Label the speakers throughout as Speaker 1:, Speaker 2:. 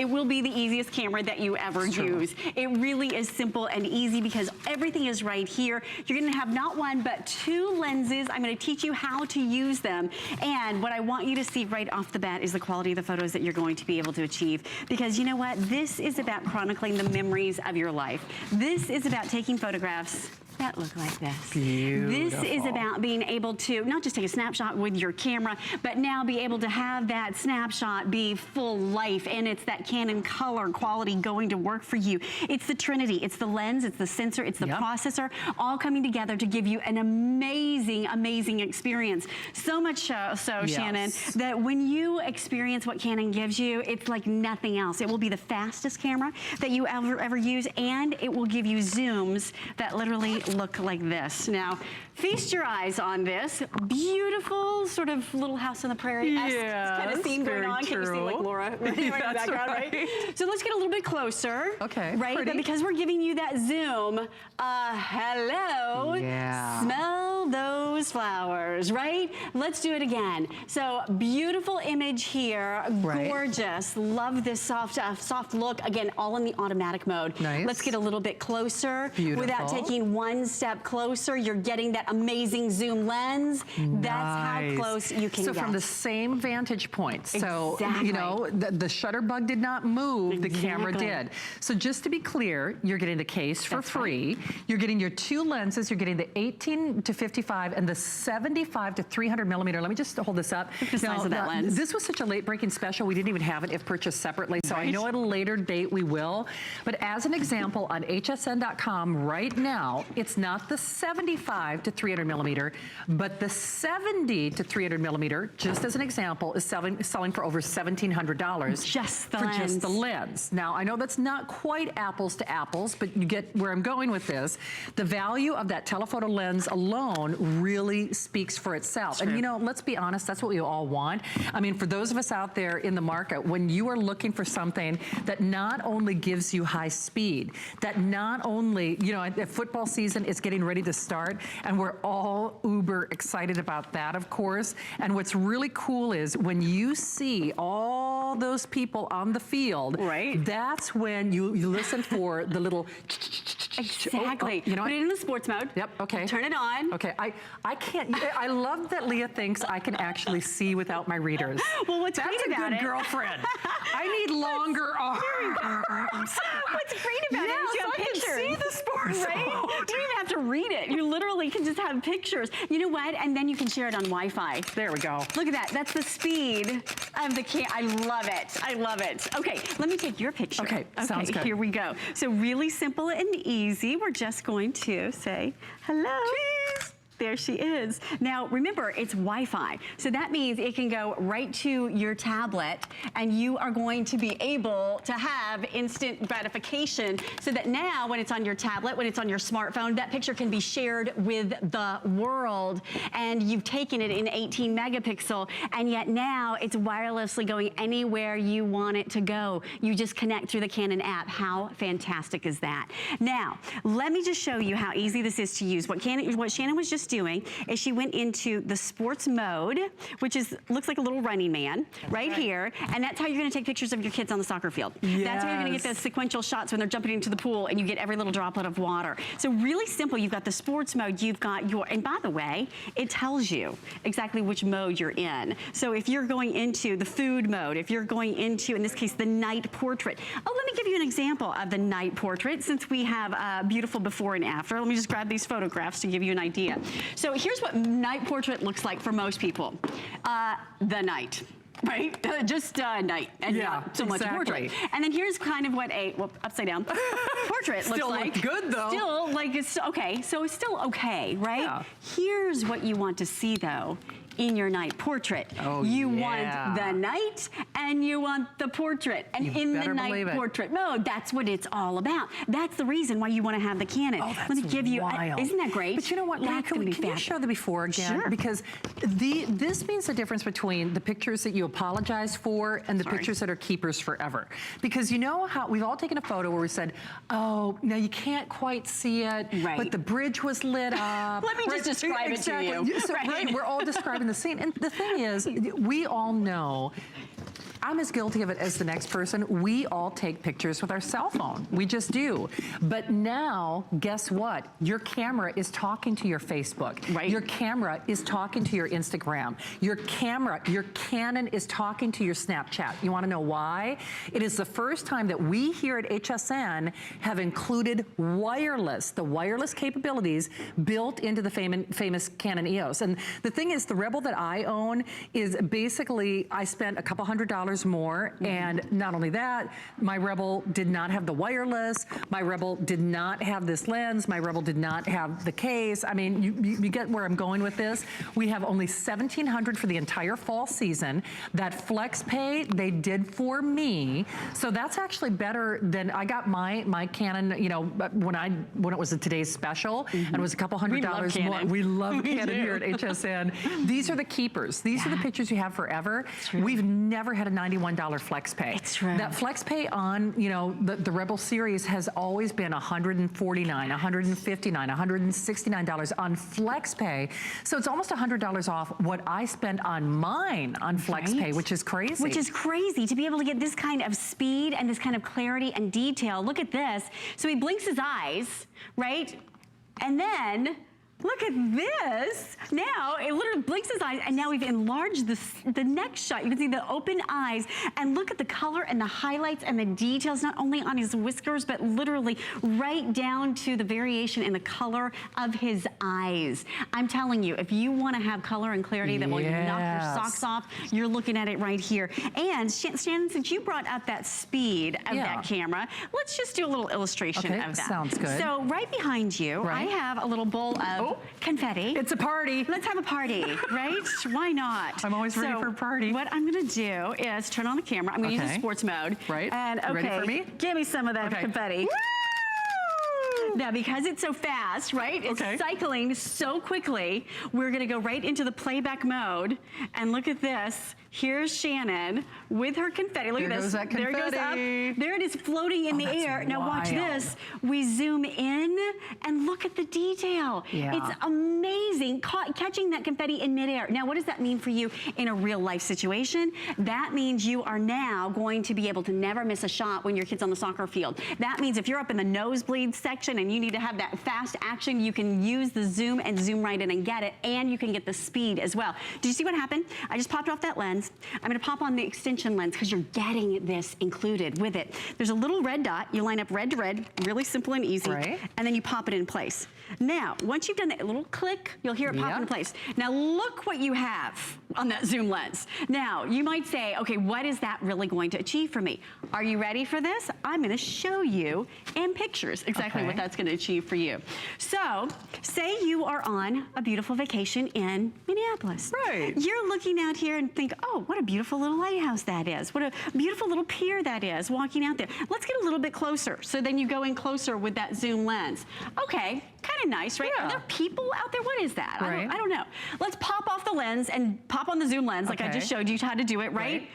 Speaker 1: it will be the easiest camera that you ever use. It really is simple and easy because everything is right here. You're gonna have not one, but 2 lenses. I'm gonna teach you how to use them. And what I want you to see right off the bat is the quality of the photos that you're going to be able to achieve. Because you know what? This is about chronicling the memories of your life. This is about taking photographs that look like this.
Speaker 2: Beautiful.
Speaker 1: This is about being able to not just take a snapshot with your camera, but now be able to have that snapshot be full life, and it's that Canon color quality going to work for you. It's the Trinity. It's the lens, it's the sensor, it's the processor, all coming together to give you an amazing, amazing experience. So much so, Shannon, that when you experience what Canon gives you, it's like nothing else. It will be the fastest camera that you ever use, and it will give you zooms that literally look like this. Now, feast your eyes on this beautiful sort of little house on the prairie-esque kind of scene going on. Can you see like Laura right in the background, right? So let's get a little bit closer. Okay, right? But because we're giving you that zoom, hello, smell those flowers, right? Let's do it again. So beautiful image here, gorgeous. Love this soft look. Again, all in the automatic mode. Nice. Let's get a little bit closer. Beautiful. Without taking one step closer, you're getting that amazing zoom lens. Nice. That's how close you can get.
Speaker 2: So from the same vantage point. So, you know, the shutter bug did not move, the camera did. So just to be clear, you're getting the case for free. You're getting your 2 lenses. You're getting the 18 to 55 and the 75 to 300 millimeter. Let me just hold this up.
Speaker 1: Look at the size of that lens.
Speaker 2: This was such a late breaking special. We didn't even have it if purchased separately. So I know at a later date we will. But as an example, on hsn.com right now, it's not the 75 to 300 millimeter, but the 70 to 300 millimeter, just as an example, is selling for over $1,700.
Speaker 1: Just the
Speaker 2: lens.
Speaker 1: just
Speaker 2: the lens. Now, I know that's not quite apples to apples, but you get where I'm going with this. The value of that telephoto lens alone really speaks for itself. And you know, let's be honest, that's what we all want. I mean, for those of us out there in the market, when you are looking for something that not only gives you high speed, that not only, you know, the football season is getting ready to start, and we're all uber excited about that, of course. And what's really cool is when you see all those people on the field, that's when you listen for the little
Speaker 1: exactly. You know, put it in the sports mode.
Speaker 2: Yep. Okay.
Speaker 1: Turn it on.
Speaker 2: Okay. I can't. I love that Leah thinks I can actually see without my readers.
Speaker 1: Well, what's
Speaker 2: That's
Speaker 1: great about
Speaker 2: a good girlfriend. I need longer arms.
Speaker 1: What's great about it is you have pictures.
Speaker 2: I can see the sports mode.
Speaker 1: You don't even have to read it. You literally can just have pictures. You know what? And then you can share it on Wi-Fi.
Speaker 2: There we go.
Speaker 1: Look at that. That's the speed of the camera. I love it. I love it. Okay, let me take your picture.
Speaker 2: Okay, sounds good.
Speaker 1: Here we go. So really simple and easy. We're just going to say hello. Cheese. There she is. Now, remember, it's Wi-Fi. So that means it can go right to your tablet, and you are going to be able to have instant gratification so that now when it's on your tablet, when it's on your smartphone, that picture can be shared with the world. And you've taken it in 18 megapixel, and yet now it's wirelessly going anywhere you want it to go. You just connect through the Canon app. How fantastic is that? Now, let me just show you how easy this is to use. What Shannon was just doing is she went into the sports mode, which is looks like a little running man right here, and that's how you're going to take pictures of your kids on the soccer field. That's how you're going to get those sequential shots when they're jumping into the pool and you get every little droplet of water. So really simple. You've got the sports mode, you've got your, and by the way, it tells you exactly which mode you're in. So if you're going into the food mode, if you're going into, in this case, the night portrait. Oh, let me give you an example of the night portrait since we have a beautiful before and after. Let me just grab these photographs to give you an idea. So here's what night portrait looks like for most people. The night. Right? Just night. And not so much portrait. And then here's kind of what a, upside down, portrait looks like.
Speaker 2: Still look good though.
Speaker 1: Still, like, it's okay. So it's still okay, right? Yeah. Here's what you want to see though in your night portrait. Oh, you want the night and you want the portrait. And in the night portrait mode, that's what it's all about. That's the reason why you want to have the Canon. Oh, that's Let me give you, isn't that great?
Speaker 2: But you know what, Leah, can you show the before again? Sure. Because this means the difference between the pictures that you apologize for and the pictures that are keepers forever. Because you know how we've all taken a photo where we said, oh, now you can't quite see it, but the bridge was lit up.
Speaker 1: Let me just describe it to you.
Speaker 2: So, we're all describing the scene. And the thing is, we all know I'm as guilty of it as the next person. We all take pictures with our cell phone. We just do. But now, guess what? Your camera is talking to your Facebook.
Speaker 1: Right.
Speaker 2: Your camera is talking to your Instagram. Your Canon is talking to your Snapchat. You wanna know why? It is the first time that we here at HSN have included wireless, the wireless capabilities built into the famous Canon EOS. And the thing is, the Rebel that I own is basically, I spent a couple $100 more, and not only that, my Rebel did not have the wireless, my Rebel did not have this lens, my Rebel did not have the case. I mean, you get where I'm going with this. We have only $1,700 for the entire fall season. That flex pay they did for me, so that's actually better than, I got my Canon, you know, when it was a today's special, and it was a couple $100 more. We love Canon here at HSN. These are the keepers. These are the pictures you have forever. We've never had a $91 flex pay.
Speaker 1: It's true.
Speaker 2: That flex pay on, you know, the Rebel series has always been $149, $159, $169 on flex pay. So it's almost $100 off what I spend on mine on flex pay, which is crazy.
Speaker 1: Which is crazy to be able to get this kind of speed and this kind of clarity and detail. Look at this. So he blinks his eyes, right? And then look at this. Now, it literally blinks his eyes, and now we've enlarged the next shot. You can see the open eyes, and look at the color and the highlights and the details, not only on his whiskers, but literally right down to the variation in the color of his eyes. I'm telling you, if you want to have color and clarity that will knock your socks off, you're looking at it right here. And Shannon, since you brought up that speed of that camera, let's just do a little illustration of that.
Speaker 2: Sounds good.
Speaker 1: So right behind you, I have a little bowl of confetti.
Speaker 2: It's a party.
Speaker 1: Let's have a party, right? Why not?
Speaker 2: I'm always ready for a party.
Speaker 1: What I'm gonna do is turn on the camera. I'm gonna use the sports mode.
Speaker 2: Right.
Speaker 1: And
Speaker 2: ready for me?
Speaker 1: Give me some of that confetti. Woo! Now, because it's so fast, right? It's cycling so quickly, we're gonna go right into the playback mode. And look at this. Here's Shannon with her confetti. Look at this.
Speaker 2: That confetti.
Speaker 1: There it goes up. There it is floating in the air. Now watch this. We zoom in and look at the detail. It's amazing. Catching that confetti in midair. Now what does that mean for you in a real life situation? That means you are now going to be able to never miss a shot when your kid's on the soccer field. That means if you're up in the nosebleed section and you need to have that fast action, you can use the zoom and zoom right in and get it, and you can get the speed as well. Did you see what happened? I just popped off that lens. I'm gonna pop on the extension lens because you're getting this included with it. There's a little red dot. You line up red to red, really simple and easy, and then you pop it in place. Now, once you've done that little click, you'll hear it pop in place. Now look what you have on that zoom lens. Now, you might say, okay, what is that really going to achieve for me? Are you ready for this? I'm gonna show you in pictures exactly what that's gonna achieve for you. So, say you are on a beautiful vacation in Minneapolis. You're looking out here and think, oh, what a beautiful little lighthouse that is. What a beautiful little pier that is, walking out there. Let's get a little bit closer. So then you go in closer with that zoom lens. Okay, kind of nice, right? Are there people out there? What is that? I don't know. Let's pop off the lens and pop on the zoom lens like I just showed you how to do it, right?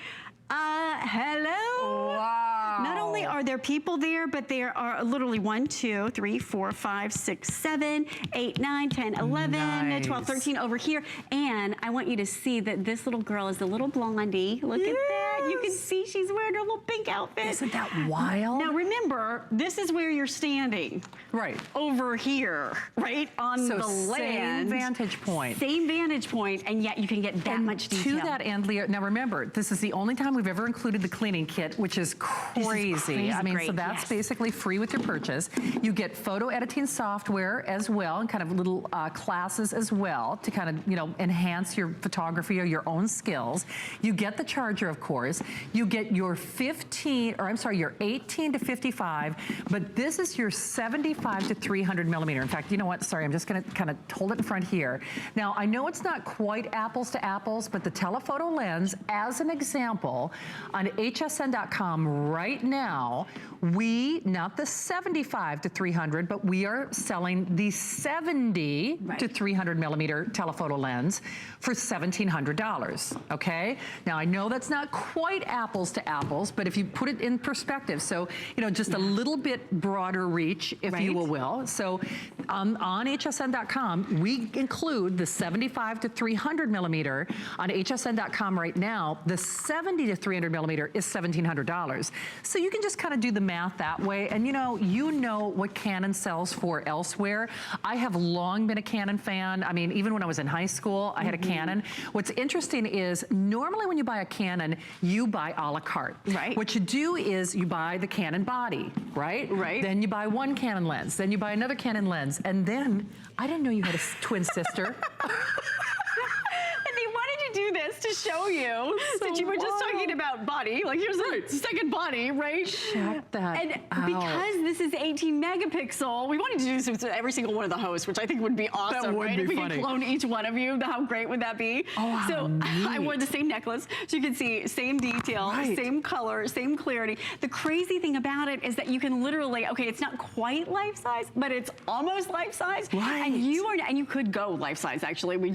Speaker 1: Hello?
Speaker 2: Wow.
Speaker 1: Not only are there people there, but there are literally 1, 2, 3, 4, 5, 6, 7, 8, 9, 10, 11, 12, 13 over here. And I want you to see that this little girl is the little blondie. Look at that. You can see she's wearing her little pink outfit.
Speaker 2: Isn't that wild?
Speaker 1: Now remember, this is where you're standing. Over here, right? On the land.
Speaker 2: Same vantage point.
Speaker 1: Same vantage point, and yet you can get that much detail.
Speaker 2: To that end, Leah, now remember, this is the only time we've ever included the cleaning kit, which is crazy. I mean, so that's basically free with your purchase. You get photo editing software as well, and kind of little classes as well to kind of, you know, enhance your photography or your own skills. You get the charger, of course. You get your your 18 to 55, but this is your 75 to 300 millimeter. In fact, you know what? Sorry, I'm just gonna kind of hold it in front here. Now, I know it's not quite apples to apples, but the telephoto lens, as an example, on hsn.com right now, not the 75 to 300, but we are selling the 70 to 300 millimeter telephoto lens for $1,700, okay? Now, I know that's not quite quite apples to apples, but if you put it in perspective, so, you know, just a little bit broader reach, if you will. So on hsn.com, we include the 75 to 300 millimeter. On hsn.com right now, the 70 to 300 millimeter is $1,700. So you can just kind of do the math that way. And you know what Canon sells for elsewhere. I have long been a Canon fan. I mean, even when I was in high school, I had a Canon. What's interesting is normally when you buy a Canon, you buy a la carte.
Speaker 1: Right.
Speaker 2: What you do is you buy the Canon body, right? Right. Then you buy one Canon lens. Then you buy another Canon lens. And then, I didn't know you had a twin sister.
Speaker 1: Do this to show you that you were just talking about body. Like, here's the second body, right?
Speaker 2: Check that out.
Speaker 1: Because this is 18 megapixel, we wanted to do this with every single one of the hosts, which I think would be awesome,
Speaker 2: that would
Speaker 1: right?
Speaker 2: be
Speaker 1: if we
Speaker 2: funny.
Speaker 1: could clone each one of you, how great would that be?
Speaker 2: Oh,
Speaker 1: so
Speaker 2: neat.
Speaker 1: I wore the same necklace, so you can see same detail, same color, same clarity. The crazy thing about it is that you can literally, okay, it's not quite life size, but it's almost life size.
Speaker 2: Right.
Speaker 1: And you could go life size, actually. We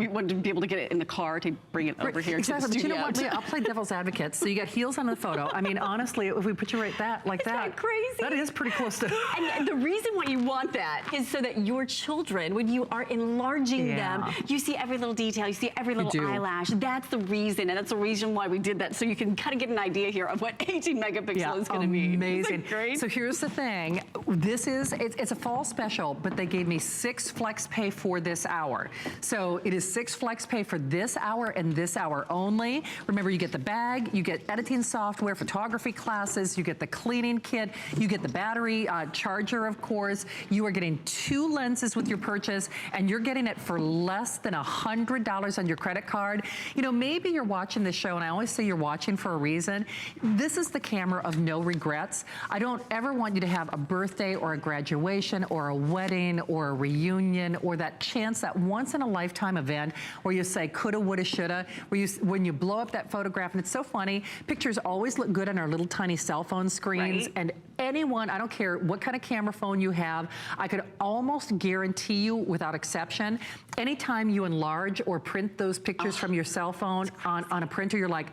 Speaker 1: wanted to be able to get it in the car to bring it over here.
Speaker 2: Exactly, but you know what, Leah, I'll play devil's advocate. So you got heels on the photo. I mean, honestly, if we put you right like that.
Speaker 1: Isn't that crazy?
Speaker 2: That is pretty close to.
Speaker 1: And the reason why you want that is so that your children, when you are enlarging them, you see every little detail, you see every little eyelash. That's the reason, and that's the reason why we did that, so you can kind of get an idea here of what 18 megapixel is going to be.
Speaker 2: Amazing.
Speaker 1: Great?
Speaker 2: So here's the thing. This is, it's a fall special, but they gave me 6 flex pay for this hour. So it is 6 flex pay for this hour and this hour only. Remember, you get the bag, you get editing software, photography classes, you get the cleaning kit, you get the battery charger, of course. You are getting 2 lenses with your purchase, and you're getting it for less than $100 on your credit card. You know, maybe you're watching this show, and I always say you're watching for a reason. This is the camera of no regrets. I don't ever want you to have a birthday or a graduation or a wedding or a reunion or that chance, that once in a lifetime event where you say coulda, woulda, shoulda, where when you blow up that photograph. And it's so funny, pictures always look good on our little tiny cell phone screens. And anyone, I don't care what kind of camera phone you have, I could almost guarantee you without exception, anytime you enlarge or print those pictures from your cell phone on a printer, you're like,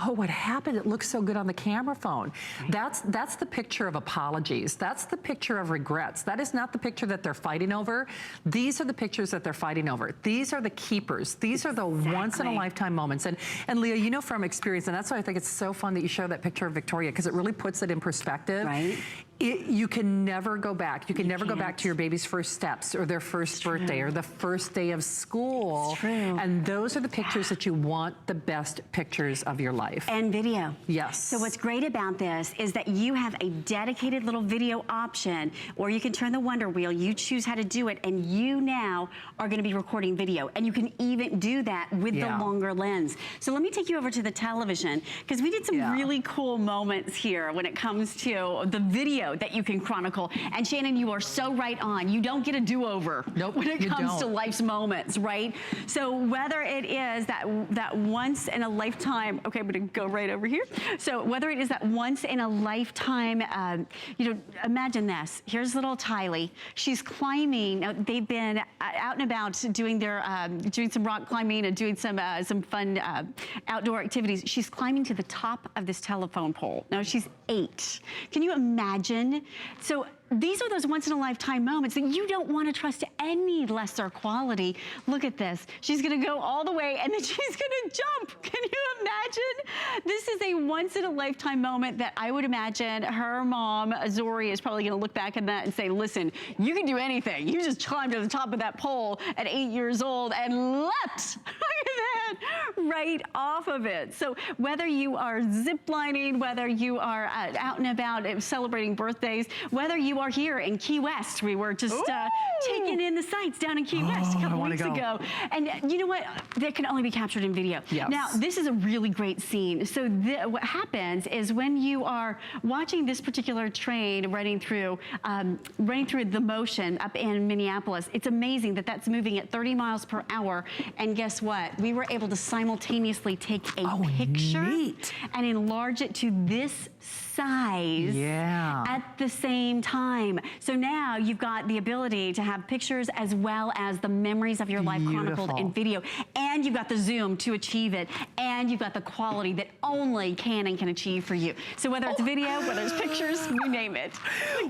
Speaker 2: oh, what happened? It looks so good on the camera phone. That's the picture of apologies. That's the picture of regrets. That is not the picture that they're fighting over. These are the pictures that they're fighting over. These are the keepers. These are the once in a lifetime moments. And Leah, you know from experience, and that's why I think it's so fun that you show that picture of Victoria, because it really puts it in perspective. Right. You can never go back. You can never go back to your baby's first steps or their first birthday or the first day of school. It's true. And those are the pictures that you want the best pictures of your life.
Speaker 1: And video.
Speaker 2: Yes.
Speaker 1: So what's great about this is that you have a dedicated little video option, or you can turn the Wonder Wheel, you choose how to do it, and you now are going to be recording video. And you can even do that with the longer lens. So let me take you over to the television, because we did some really cool moments here when it comes to the video that you can chronicle. And Shannon, you are so right on. You don't get a do-over when it comes to life's moments, right? So whether it is that once in a lifetime, okay, I'm gonna go right over here. So whether it is that once in a lifetime, you know, imagine this. Here's little Tylee. She's climbing. They've been out and about doing their, doing some rock climbing and doing some fun outdoor activities. She's climbing to the top of this telephone pole. Now she's 8. Can you imagine? So these are those once in a lifetime moments that you don't want to trust any lesser quality. Look at this. She's going to go all the way and then she's going to jump. Can you imagine? This is a once in a lifetime moment that I would imagine her mom, Zori, is probably going to look back at that and say, listen, you can do anything. You just climbed to the top of that pole at 8 years old and leapt. Right off of it. So whether you are ziplining, whether you are out and about celebrating birthdays, whether you are here in Key West, we were just taking in the sights down in Key West a couple weeks ago. And you know what? That can only be captured in video. Yes. Now, this is a really great scene. So what happens is when you are watching this particular train running through the motion up in Minneapolis, it's amazing that that's moving at 30 miles per hour. And guess what? We were able able to simultaneously take a picture and enlarge it to this size at the same time. So now you've got the ability to have pictures as well as the memories of your life chronicled in video. And you've got the zoom to achieve it. And you've got the quality that only Canon can achieve for you. So whether it's video, whether it's pictures, you name it.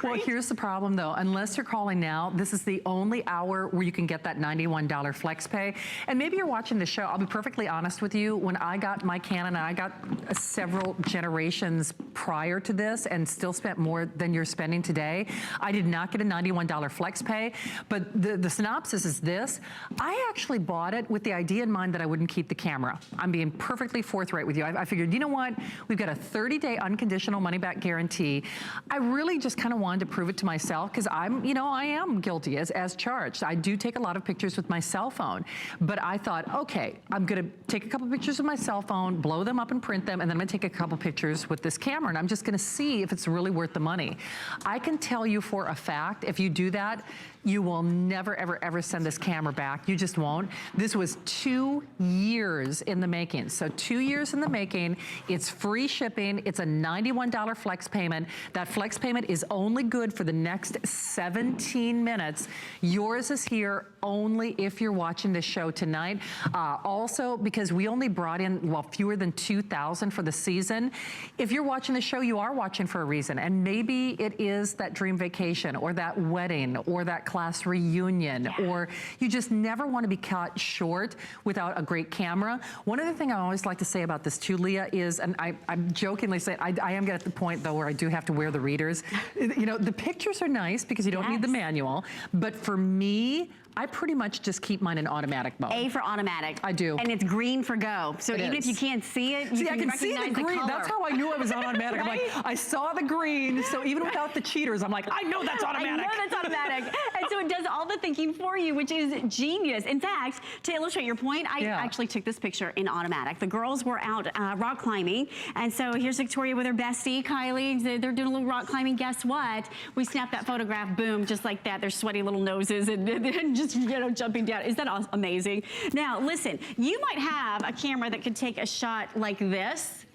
Speaker 2: Well, here's the problem though. Unless you're calling now, this is the only hour where you can get that $91 flex pay. And maybe you're watching the show. I'll be perfectly honest with you. When I got my Canon, I got several generations prior to this and still spent more than you're spending today. I did not get a $91 flex pay, but the synopsis is this. I actually bought it with the idea in mind that I wouldn't keep the camera. I'm being perfectly forthright with you. I figured, you know what? We've got a 30-day unconditional money-back guarantee. I really just kind of wanted to prove it to myself because I'm, you know, I am guilty as charged. I do take a lot of pictures with my cell phone, but I thought, okay, I'm gonna take a couple pictures with my cell phone, blow them up and print them, and then I'm gonna take a couple pictures with this camera, and I'm just gonna see if it's really worth the money. I can tell you for a fact, if you do that, you will never, ever, ever send this camera back. You just won't. This was 2 years in the making. So 2 years in the making. It's free shipping. It's a $91 flex payment. That flex payment is only good for the next 17 minutes. Yours is here only if you're watching this show tonight. Also, because we only brought in, well, fewer than 2,000 for the season. If you're watching the show, you are watching for a reason. And maybe it is that dream vacation or that wedding or that class reunion, or you just never want to be caught short without a great camera. One other thing I always like to say about this too, Leah, is, and I'm jokingly saying, I am at the point though where I do have to wear the readers. You know, the pictures are nice because you don't need the manual, but for me, I pretty much just keep mine in automatic mode.
Speaker 1: A for automatic.
Speaker 2: I do.
Speaker 1: And it's green for go. So even if you can't see it, you can
Speaker 2: see
Speaker 1: recognize
Speaker 2: the green.
Speaker 1: color.
Speaker 2: That's how I knew I was on automatic.
Speaker 1: Right?
Speaker 2: I'm like, I saw the green, so even without the cheaters, I'm like, I know that's automatic.
Speaker 1: I know that's automatic. And so it does all the thinking for you, which is genius. In fact, to illustrate your point, I actually took this picture in automatic. The girls were out rock climbing, and so here's Victoria with her bestie, Kylie. They're doing a little rock climbing. Guess what? We snapped that photograph, boom, just like that. Their sweaty little noses and just, you know, jumping down. Is that amazing? Now, listen, you might have a camera that could take a shot like this.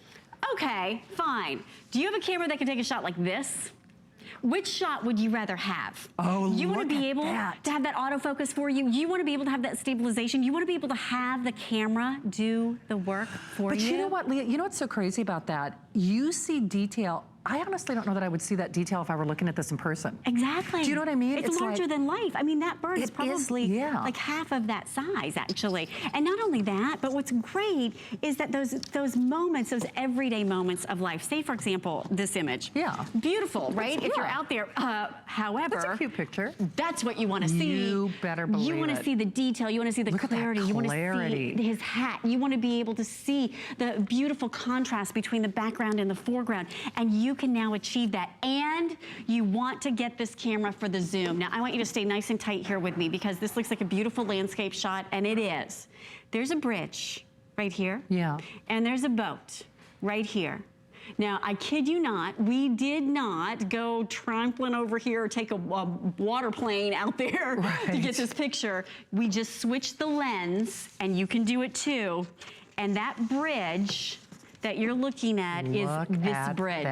Speaker 1: Okay, fine. Do you have a camera that can take a shot like this? Which shot would you rather have?
Speaker 2: Oh,
Speaker 1: you want to be able
Speaker 2: that.
Speaker 1: to have that autofocus for you. You want to be able to have that stabilization. You want to be able to have the camera do the work for you.
Speaker 2: But you know what, Leah? You know what's so crazy about that? You see detail. I honestly don't know that I would see that detail if I were looking at this in person.
Speaker 1: Exactly.
Speaker 2: Do you know what I mean?
Speaker 1: It's larger
Speaker 2: like,
Speaker 1: than life. I mean, that bird is probably like half of that size, actually. And not only that, but what's great is that those moments, those everyday moments of life. Say, for example, this image. Yeah. Beautiful, right? If you're out there. However,
Speaker 2: that's a cute picture.
Speaker 1: That's what you want to see.
Speaker 2: You better believe it.
Speaker 1: You want to see the detail. You want to see the clarity. You want to see his hat. You want to be able to see the beautiful contrast between the background and the foreground. And you can now achieve that. And you want to get this camera for the zoom. Now, I want you to stay nice and tight here with me because this looks like a beautiful landscape shot, and it is. There's a bridge right here. Yeah. And there's a boat right here. Now, I kid you not, we did not go trampling over here or take a water plane out there to get this picture. We just switched the lens, and you can do it too. And that bridge that you're looking at is this bridge.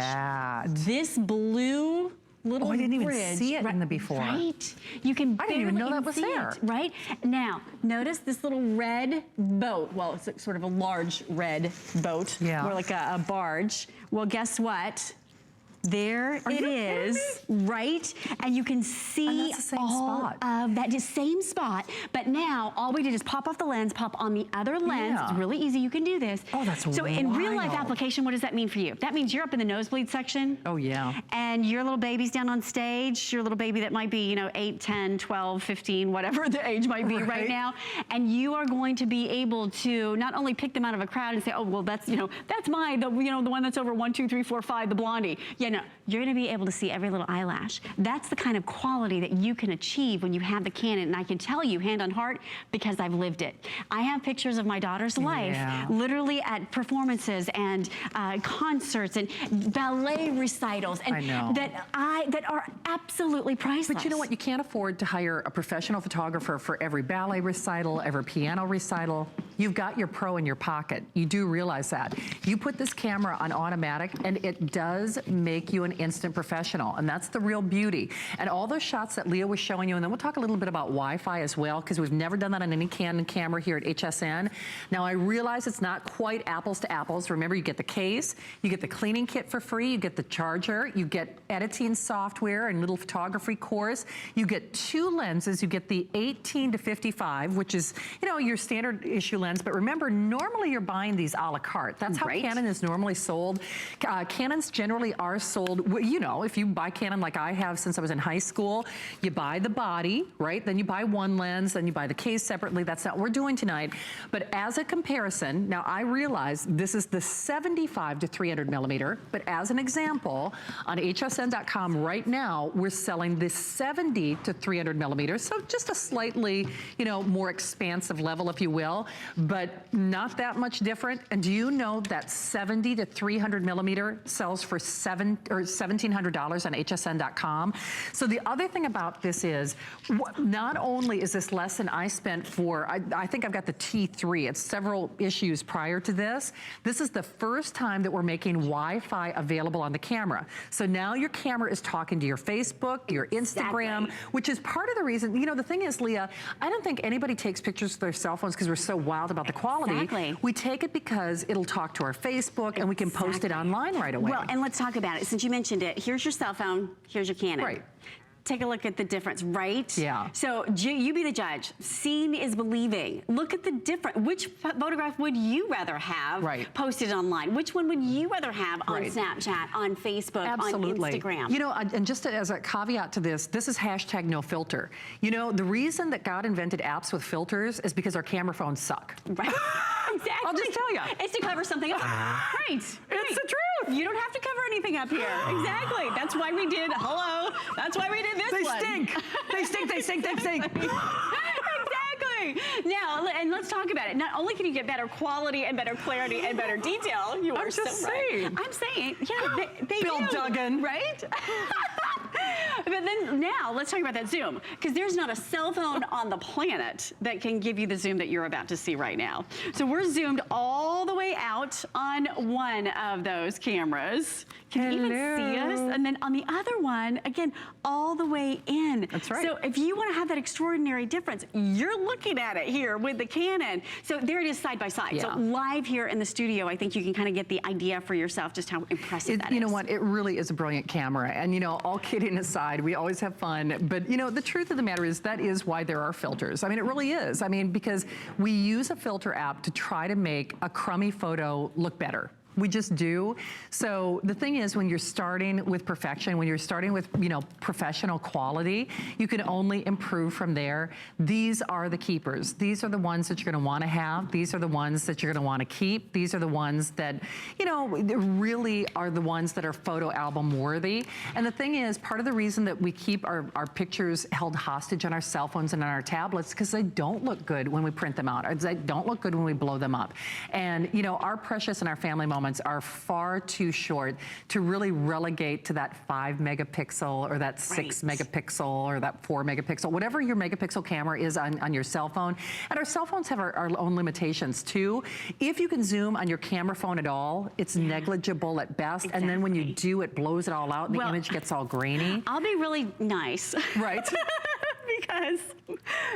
Speaker 1: This blue little bridge.
Speaker 2: I didn't even see it in the before.
Speaker 1: Right? You can
Speaker 2: I didn't even know that was there.
Speaker 1: Right? Now, notice this little red boat. Well, it's sort of a large red boat. Yeah. More like a barge. Well, guess what? There it is, right? And you can see all of that, just same spot. But now, all we did is pop off the lens, pop on the other lens. It's really easy, you can do this. Oh, that's so wild. In real life application, what does that mean for you? That means you're up in the nosebleed section. Oh, yeah. And your little baby's down on stage, your little baby that might be, you know, 8, 10, 12, 15, whatever the age might be right now. And you are going to be able to not only pick them out of a crowd and say, oh, well, that's, you know, that's mine, the one that's over 1, 2, 3, 4, 5, the blondie. Yeah, no, you're gonna be able to see every little eyelash. That's the kind of quality that you can achieve when you have the Canon, and I can tell you, hand on heart, because I've lived it. I have pictures of my daughter's life, literally at performances and concerts and ballet recitals, and that are absolutely priceless.
Speaker 2: But you know what? You can't afford to hire a professional photographer for every ballet recital, every piano recital. you've got your Pro in your pocket. You do realize that. You put this camera on automatic and it does make you an instant professional, and that's the real beauty. And all those shots that Leah was showing you, and then we'll talk a little bit about Wi-Fi as well, because we've never done that on any Canon camera here at HSN. Now I realize it's not quite apples to apples. Remember, you get the case, you get the cleaning kit for free, you get the charger, you get editing software and little photography course, you get 2 lenses, you get the 18 to 55, which is, you know, your standard issue lens, but remember, normally you're buying these a la carte. That's how Canon is normally sold. Canons generally are sold, you know, if you buy Canon like I have since I was in high school, you buy the body, right? Then you buy one lens, then you buy the case separately. That's not what we're doing tonight. But as a comparison, now I realize this is the 75 to 300 millimeter, but as an example, on hsn.com right now, we're selling the 70 to 300 millimeters. So just a slightly, you know, more expansive level, if you will, but not that much different. And do you know that 70 to 300 millimeter sells for $1,700 on hsn.com? So the other thing about this is, not only is this less than I spent for, I think I've got the T3. It's several issues prior to this. This is the first time that we're making Wi-Fi available on the camera. So now your camera is talking to your Facebook, your Instagram, which is part of the reason, you know, the thing is, Leah, I don't think anybody takes pictures with their cell phones because we're so wild about the quality. We take it because it'll talk to our Facebook and we can post it online right away.
Speaker 1: Well, and let's talk about it. Since you mentioned it, here's your cell phone, here's your Canon.
Speaker 2: Right.
Speaker 1: Take a look at the difference, right?
Speaker 2: Yeah.
Speaker 1: So you be the judge. Seeing is believing. Look at the difference. Which photograph would you rather have posted online? Which one would you rather have on Snapchat, on Facebook, on Instagram?
Speaker 2: You know, and just as a caveat to this, this is hashtag no filter. You know, the reason that God invented apps with filters is because our camera phones suck.
Speaker 1: Right. Exactly.
Speaker 2: I'll just tell you.
Speaker 1: It's to cover something up. Right.
Speaker 2: It's the truth.
Speaker 1: You don't have to cover anything up here. Exactly. That's why we did, that's why we did this one.
Speaker 2: They stink. They stink, they stink, they stink.
Speaker 1: Exactly. Now, and let's talk about it. Not only can you get better quality and better clarity and better detail, you are so right. I'm saying, yeah, they
Speaker 2: Bill
Speaker 1: do.
Speaker 2: Duggan.
Speaker 1: Right? But then now, let's talk about that zoom, because there's not a cell phone on the planet that can give you the zoom that you're about to see right now. So we're zoomed all the way out on one of those cameras. Can you even see us? And then on the other one, again, all the way in.
Speaker 2: That's right.
Speaker 1: So if you want to have that extraordinary difference, you're looking at it here with the Canon. So there it is side by side. So live here in the studio, I think you can kind of get the idea for yourself just how impressive that is.
Speaker 2: You know what? It really is a brilliant camera. And, you know, all kidding aside, we always have fun. But, you know, the truth of the matter is that is why there are filters. I mean, it really is. I mean, because we use a filter app to try to make a crummy photo look better. We just do. So the thing is, when you're starting with perfection, when you're starting with, you know, professional quality, you can only improve from there. These are the keepers. These are the ones that you're going to want to have. These are the ones that you're going to want to keep. These are the ones that, you know, really are the ones that are photo album worthy. And the thing is, part of the reason that we keep our pictures held hostage on our cell phones and on our tablets, because they don't look good when we print them out. Or they don't look good when we blow them up. And, you know, our precious and our family moments are far too short to really relegate to that 5 megapixel or that 6 megapixel or that 4 megapixel, whatever your megapixel camera is on your cell phone. And our cell phones have our own limitations too. If you can zoom on your camera phone at all, it's negligible at best. And then when you do, it blows it all out and the image gets all grainy.
Speaker 1: I'll be really nice.
Speaker 2: Right.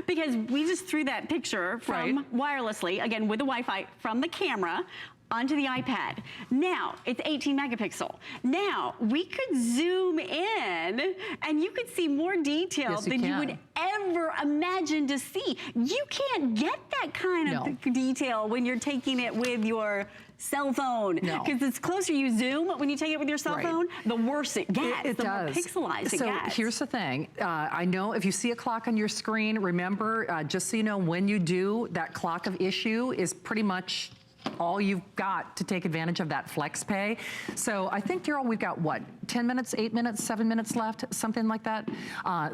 Speaker 1: because we just threw that picture from wirelessly, again with the Wi-Fi, from the camera onto the iPad. Now, it's 18 megapixel. Now, we could zoom in and you could see more detail than you would ever imagine to see. You can't get that kind of detail when you're taking it with your cell phone. Because the closer you zoom when you take it with your cell phone, the worse it gets. The more pixelized it gets.
Speaker 2: So here's the thing. I know if you see a clock on your screen, remember, just so you know, when you do, that clock of issue is pretty much all you've got to take advantage of that flex pay. So I think, Daryl, we've got what, 10 minutes, 8 minutes, 7 minutes left, something like that.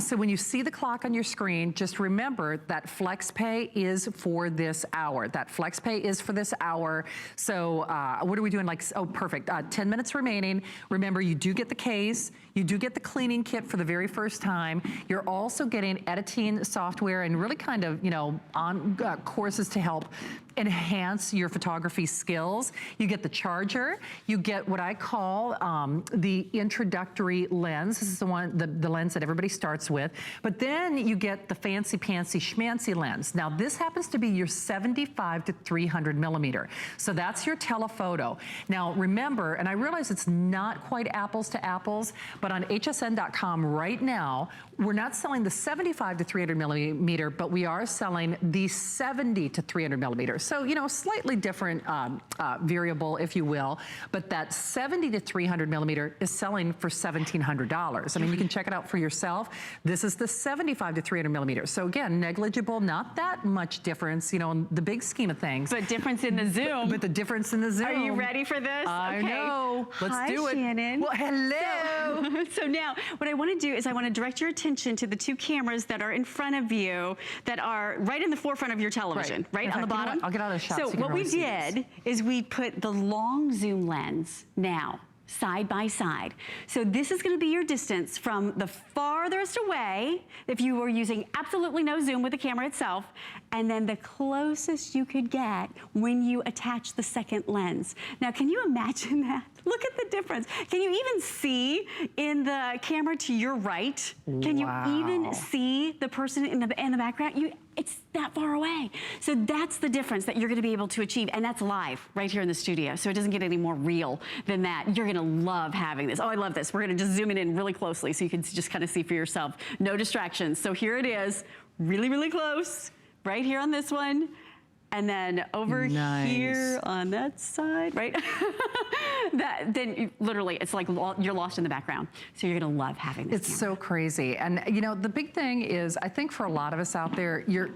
Speaker 2: So when you see the clock on your screen, just remember that flex pay is for this hour. That flex pay is for this hour. So what are we doing? Like, oh, perfect. 10 minutes remaining. Remember, you do get the case. You do get the cleaning kit for the very first time. You're also getting editing software and really kind of, you know, on courses to help enhance your photography skills. You get the charger, you get what I call the introductory lens. This is the one, the lens that everybody starts with. But then you get the fancy pantsy schmancy lens. Now this happens to be your 75 to 300 millimeter. So that's your telephoto. Now remember, and I realize it's not quite apples to apples, but on hsn.com right now, we're not selling the 75 to 300 millimeter, but we are selling the 70 to 300 millimeter. So, you know, slightly different variable, if you will, but that 70 to 300 millimeter is selling for $1,700. I mean, you can check it out for yourself. This is the 75 to 300 millimeter. So again, negligible, not that much difference, you know, in the big scheme of things.
Speaker 1: But difference in the zoom.
Speaker 2: But the difference in the zoom.
Speaker 1: Are you ready for this?
Speaker 2: I know. Let's do it.
Speaker 1: Shannon.
Speaker 2: Well, hello.
Speaker 1: So now, what I want to do is I want to direct your attention to the two cameras that are in front of you, that are right in the forefront of your television, right on the bottom.
Speaker 2: I'll get out of the shot.
Speaker 1: So what we did is we put the long zoom lens now side by side. So this is going to be your distance from the farthest away, if you were using absolutely no zoom with the camera itself, and then the closest you could get when you attach the second lens. Now, can you imagine that? Look at the difference. Can you even see in the camera to your right? Can you even see the person in the background? It's that far away. So that's the difference that you're gonna be able to achieve, and that's live right here in the studio. So it doesn't get any more real than that. You're gonna love having this. Oh, I love this. We're gonna just zoom it in really closely so you can just kind of see for yourself. No distractions. So here it is, really, really close, right here on this one. And then over here on that side, right? Literally, it's like you're lost in the background. So you're gonna love having this camera.
Speaker 2: So crazy. And you know, the big thing is, I think for a lot of us out there, you're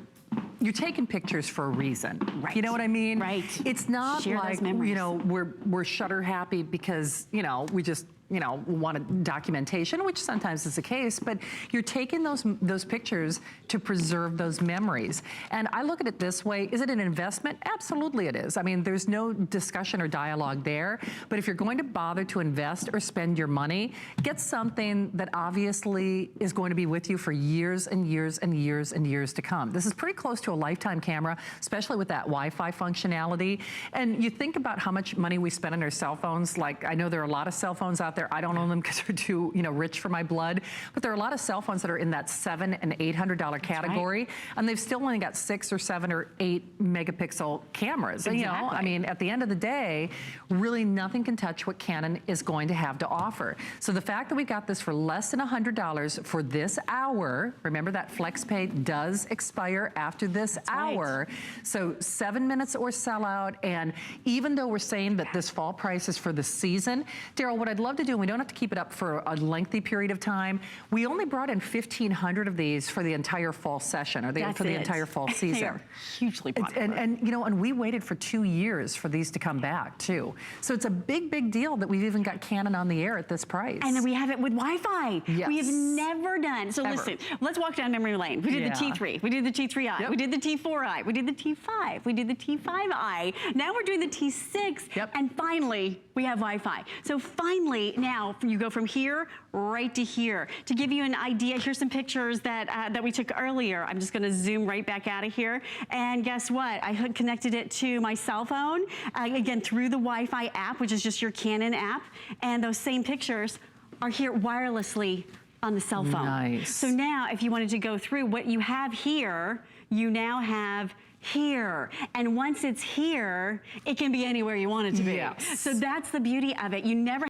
Speaker 2: taking pictures for a reason.
Speaker 1: Right.
Speaker 2: You know what I mean?
Speaker 1: Right.
Speaker 2: It's not
Speaker 1: Share
Speaker 2: like,
Speaker 1: those memories.
Speaker 2: you know, we're shutter happy because, you know, we just, you know, want documentation, which sometimes is the case, but you're taking those pictures to preserve those memories. And I look at it this way, is it an investment? Absolutely it is. I mean, there's no discussion or dialogue there, but if you're going to bother to invest or spend your money, get something that obviously is going to be with you for years and years and years and years to come. This is pretty close to a lifetime camera, especially with that Wi-Fi functionality. And you think about how much money we spend on our cell phones. Like, I know there are a lot of cell phones out there. I don't own them because they're too, you know, rich for my blood. But there are a lot of cell phones that are in that $700 and $800 category, and they've still only got 6 or 7 or 8 megapixel cameras.
Speaker 1: Exactly.
Speaker 2: You know, I mean, at the end of the day, really nothing can touch what Canon is going to have to offer. So the fact that we got this for less than $100 for this hour, remember that FlexPay does expire after this hour. So 7 minutes or sell out. And even though we're saying that this fall price is for the season, Daryl, what I'd love to do, and we don't have to keep it up for a lengthy period of time, we only brought in 1,500 of these for the entire fall session, or for the entire fall season.
Speaker 1: They are hugely popular.
Speaker 2: And you know, and we waited for 2 years for these to come back too. So it's a big, big deal that we've even got Canon on the air at this price.
Speaker 1: And then we have it with Wi-Fi.
Speaker 2: Yes.
Speaker 1: We have never done. So listen, let's walk down memory lane. We did the T3, we did the T3i, we did the T4i, we did the T5, we did the T5i. Now we're doing the T6, and finally we have Wi-Fi. So finally, now you go from here right to here. To give you an idea, here's some pictures that we took earlier. I'm just gonna zoom right back out of here. And guess what? I connected it to my cell phone, again, through the Wi-Fi app, which is just your Canon app. And those same pictures are here wirelessly on the cell phone.
Speaker 2: Nice.
Speaker 1: So now, if you wanted to go through what you have here, you now have here. And once it's here, it can be anywhere you want it to be. So that's the beauty of it. You never